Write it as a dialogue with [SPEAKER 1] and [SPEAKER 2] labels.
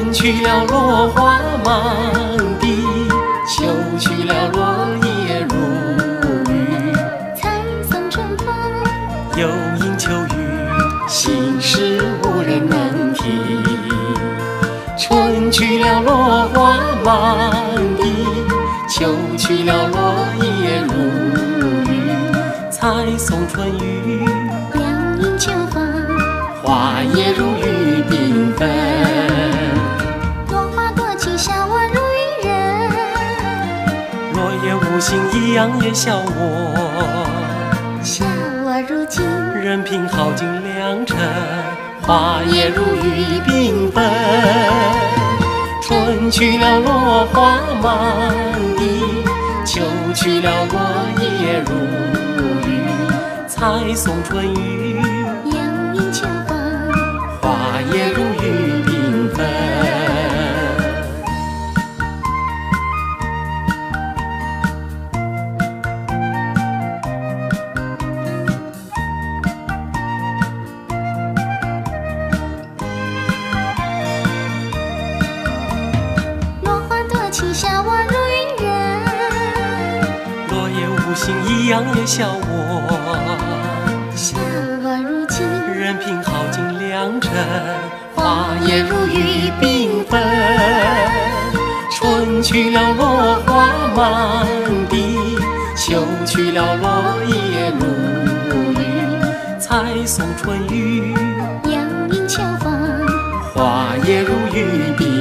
[SPEAKER 1] 春去了落花满地，秋去了落叶如雨。
[SPEAKER 2] 采桑春风，
[SPEAKER 1] 又迎秋雨，心事无人能听。春去了落花满地，秋去了落叶如雨。采送春雨，
[SPEAKER 2] 两影秋风，
[SPEAKER 1] 花叶如雨缤纷。
[SPEAKER 2] 落花多情，笑我如愚人。
[SPEAKER 1] 落叶无心，一样也笑我。
[SPEAKER 2] 笑我如今，
[SPEAKER 1] 任凭耗尽良辰，花叶如雨缤纷。春去了落花满地，秋去了落叶如雨。采送春雨，
[SPEAKER 2] 两影秋风，
[SPEAKER 1] 花叶如雨缤纷。
[SPEAKER 2] 落花多情，笑我如愚人。
[SPEAKER 1] 落叶无心，一样也笑我。
[SPEAKER 2] 笑我如今，
[SPEAKER 1] 任凭耗尽良辰，花叶如雨缤纷。春去了落花满地，秋去了落叶如雨。采送春雨，
[SPEAKER 2] 两影秋风，
[SPEAKER 1] 花叶如雨缤纷。